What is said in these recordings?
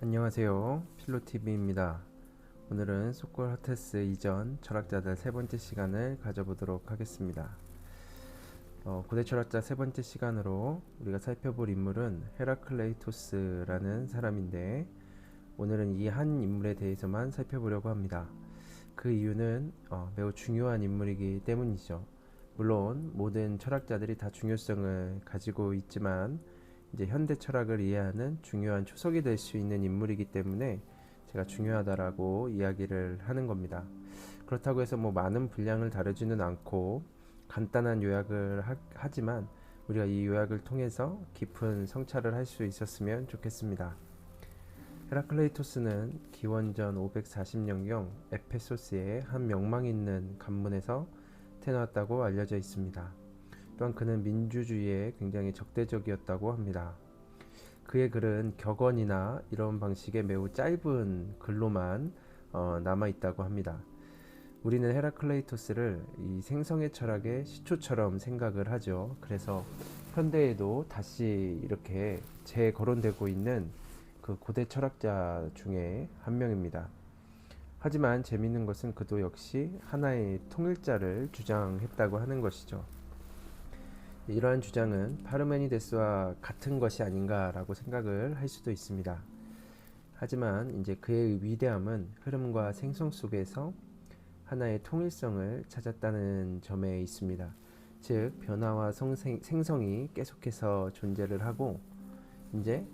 안녕하세요. 필로TV입니다. 오늘은 소크라테스 이전 철학자들 세 번째 시간을 가져보도록 하겠습니다. 고대 철학자 세 번째 시간으로 우리가 살펴볼 인물은 헤라클레이토스라는 사람인데, 오늘은 이 한 인물에 대해서만 살펴보려고 합니다. 그 이유는 매우 중요한 인물이기 때문이죠. 물론 모든 철학자들이 다 중요성을 가지고 있지만 이제 현대 철학을 이해하는 중요한 초석이 될 수 있는 인물이기 때문에 제가 중요하다라고 이야기를 하는 겁니다. 그렇다고 해서 뭐 많은 분량을 다루지는 않고 간단한 요약을 하지만 우리가 이 요약을 통해서 깊은 성찰을 할 수 있었으면 좋겠습니다. 헤라클레이토스는 기원전 540년경 에페소스의 한 명망 있는 관문에서 태어났다고 알려져 있습니다. 또한 그는 민주주의에 굉장히 적대적이었다고 합니다. 그의 글은 격언이나 이런 방식의 매우 짧은 글로만 남아 있다고 합니다. 우리는 헤라클레이토스를 이 생성의 철학의 시초처럼 생각을 하죠. 그래서 현대에도 다시 이렇게 재거론되고 있는 그 고대 철학자 중에 한 명입니다. 하지만 재미있는 것은 그도 역시 하나의 통일자를 주장했다고 하는 것이죠. 이러한 주장은 파르메니데스와 같은 것이 아닌가라고 생각을 할 수도 있습니다. 하지만 이제 그의 위대함은 흐름과 생성 속에서 하나의 통일성을 찾았다는 점에 있습니다. 즉 변화와 생성이 계속해서 존재를 하고 이제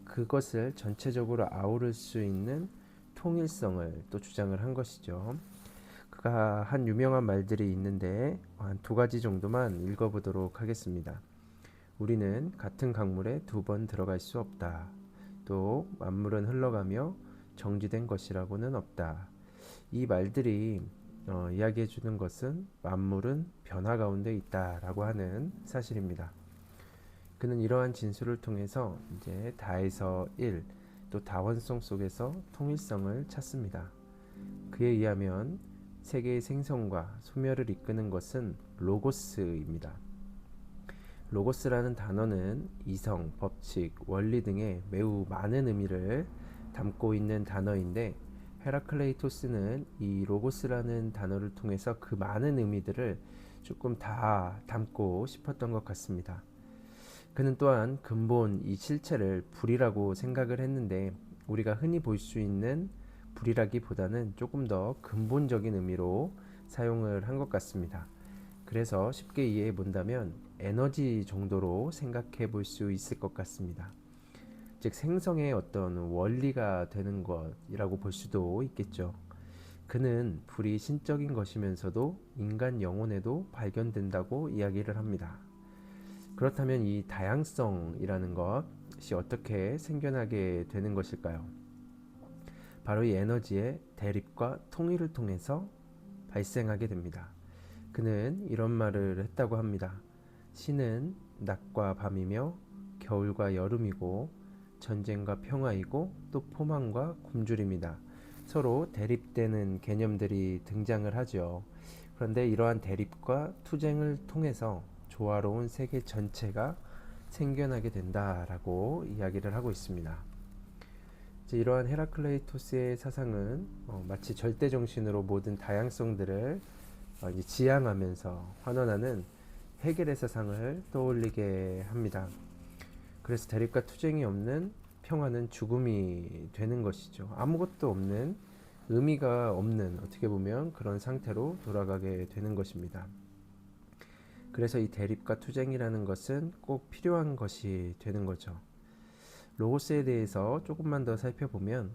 그것을 전체적으로 아우를 수 있는 통일성을 또 주장을 한 것이죠. 그가 한 유명한 말들이 있는데 한 두 가지 정도만 읽어보도록 하겠습니다. 우리는 같은 강물에 두 번 들어갈 수 없다. 또 만물은 흘러가며 정지된 것이라고는 없다. 이 말들이 이야기해 주는 것은 만물은 변화 가운데 있다라고 하는 사실입니다. 그는 이러한 진술을 통해서 이제 다에서 일, 또 다원성 속에서 통일성을 찾습니다. 그에 의하면 세계의 생성과 소멸을 이끄는 것은 로고스입니다. 로고스라는 단어는 이성, 법칙, 원리 등의 매우 많은 의미를 담고 있는 단어인데, 헤라클레이토스는 이 로고스라는 단어를 통해서 그 많은 의미들을 조금 다 담고 싶었던 것 같습니다. 그는 또한 근본 이 실체를 불이라고 생각을 했는데, 우리가 흔히 볼 수 있는 불이라기보다는 조금 더 근본적인 의미로 사용을 한 것 같습니다. 그래서 쉽게 이해해 본다면 에너지 정도로 생각해 볼 수 있을 것 같습니다. 즉 생성의 어떤 원리가 되는 것이라고 볼 수도 있겠죠. 그는 불이 신적인 것이면서도 인간 영혼에도 발견된다고 이야기를 합니다. 그렇다면 이 다양성이라는 것이 어떻게 생겨나게 되는 것일까요? 바로 이 에너지의 대립과 통일을 통해서 발생하게 됩니다. 그는 이런 말을 했다고 합니다. 신은 낮과 밤이며 겨울과 여름이고 전쟁과 평화이고 또 포만과 굶주림이다. 서로 대립되는 개념들이 등장을 하죠. 그런데 이러한 대립과 투쟁을 통해서 조화로운 세계 전체가 생겨나게 된다라고 이야기를 하고 있습니다. 이러한 헤라클레이토스의 사상은 마치 절대 정신으로 모든 다양성들을 이제 지향하면서 환원하는 헤겔의 사상을 떠올리게 합니다. 그래서 대립과 투쟁이 없는 평화는 죽음이 되는 것이죠. 아무것도 없는, 의미가 없는, 어떻게 보면 그런 상태로 돌아가게 되는 것입니다. 그래서 이 대립과 투쟁이라는 것은 꼭 필요한 것이 되는 거죠. 로고스에 대해서 조금만 더 살펴보면,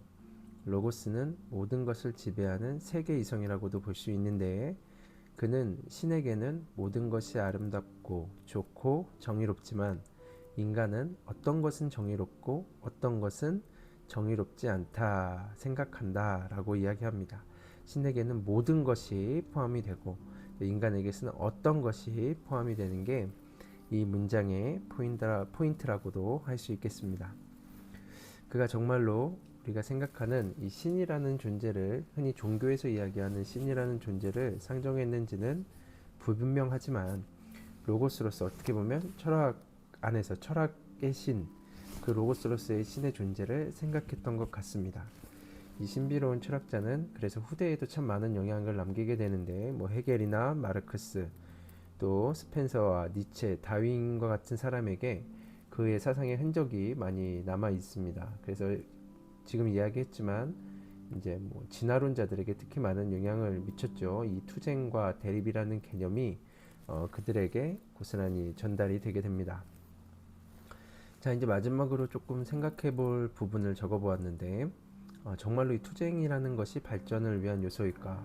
로고스는 모든 것을 지배하는 세계 이성이라고도 볼 수 있는데, 그는 신에게는 모든 것이 아름답고 좋고 정의롭지만 인간은 어떤 것은 정의롭고 어떤 것은 정의롭지 않다 생각한다 라고 이야기합니다. 신에게는 모든 것이 포함이 되고 인간에게서는 어떤 것이 포함이 되는 게 이 문장의 포인트라고도 할 수 있겠습니다. 그가 정말로 우리가 생각하는 이 신이라는 존재를, 흔히 종교에서 이야기하는 신이라는 존재를 상정했는지는 불분명하지만, 로고스로서 어떻게 보면 철학 안에서 철학의 신, 그 로고스로서의 신의 존재를 생각했던 것 같습니다. 이 신비로운 철학자는 그래서 후대에도 참 많은 영향을 남기게 되는데 뭐 헤겔이나 마르크스 또 스펜서와 니체, 다윈과 같은 사람에게 그의 사상의 흔적이 많이 남아 있습니다. 그래서 지금 이야기했지만 이제 뭐 진화론자들에게 특히 많은 영향을 미쳤죠. 이 투쟁과 대립이라는 개념이 그들에게 고스란히 전달이 되게 됩니다. 자, 이제 마지막으로 조금 생각해 볼 부분을 적어 보았는데 정말로 이 투쟁이라는 것이 발전을 위한 요소일까?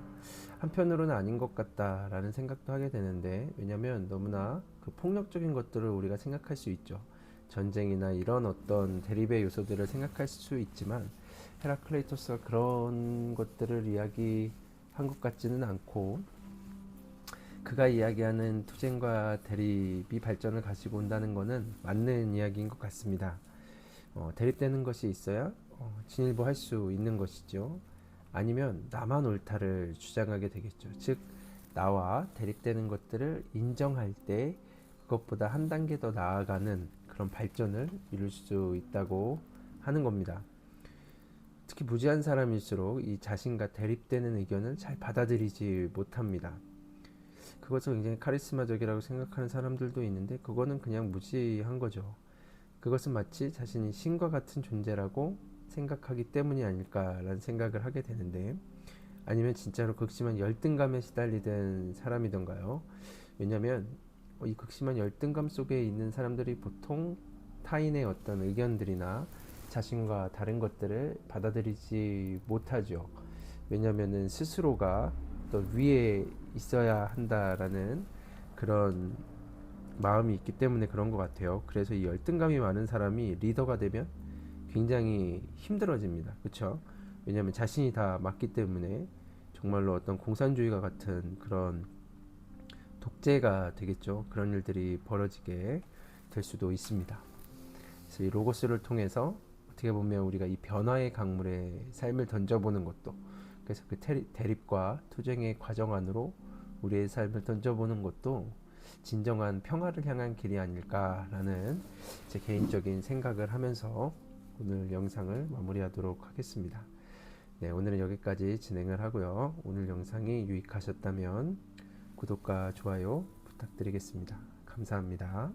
한편으로는 아닌 것 같다라는 생각도 하게 되는데, 왜냐하면 너무나 그 폭력적인 것들을 우리가 생각할 수 있죠. 전쟁이나 이런 어떤 대립의 요소들을 생각할 수 있지만 헤라클레이토스가 그런 것들을 이야기한 것 같지는 않고, 그가 이야기하는 투쟁과 대립이 발전을 가지고 온다는 것은 맞는 이야기인 것 같습니다. 대립되는 것이 있어야 진일보할 수 있는 것이죠. 아니면 나만 옳다를 주장하게 되겠죠. 즉 나와 대립되는 것들을 인정할 때 그것보다 한 단계 더 나아가는 그런 발전을 이룰 수 있다고 하는 겁니다. 특히 무지한 사람일수록 이 자신과 대립되는 의견을 잘 받아들이지 못합니다. 그것을 굉장히 카리스마적이라고 생각하는 사람들도 있는데 그거는 그냥 무지한 거죠. 그것은 마치 자신이 신과 같은 존재라고 생각하기 때문이 아닐까라는 생각을 하게 되는데, 아니면 진짜로 극심한 열등감에 시달리던 사람이던가요? 왜냐하면 이 극심한 열등감 속에 있는 사람들이 보통 타인의 어떤 의견들이나 자신과 다른 것들을 받아들이지 못하죠. 왜냐하면 스스로가 또 위에 있어야 한다라는 그런 마음이 있기 때문에 그런 것 같아요. 그래서 이 열등감이 많은 사람이 리더가 되면 굉장히 힘들어집니다. 그렇죠? 왜냐하면 자신이 다 맞기 때문에 정말로 어떤 공산주의가 같은 그런 독재가 되겠죠. 그런 일들이 벌어지게 될 수도 있습니다. 그래서 이 로고스를 통해서 어떻게 보면 우리가 이 변화의 강물에 삶을 던져보는 것도, 그래서 그 대립과 투쟁의 과정 안으로 우리의 삶을 던져보는 것도 진정한 평화를 향한 길이 아닐까라는 제 개인적인 생각을 하면서 오늘 영상을 마무리하도록 하겠습니다. 네, 오늘은 여기까지 진행을 하고요. 오늘 영상이 유익하셨다면 구독과 좋아요 부탁드리겠습니다. 감사합니다.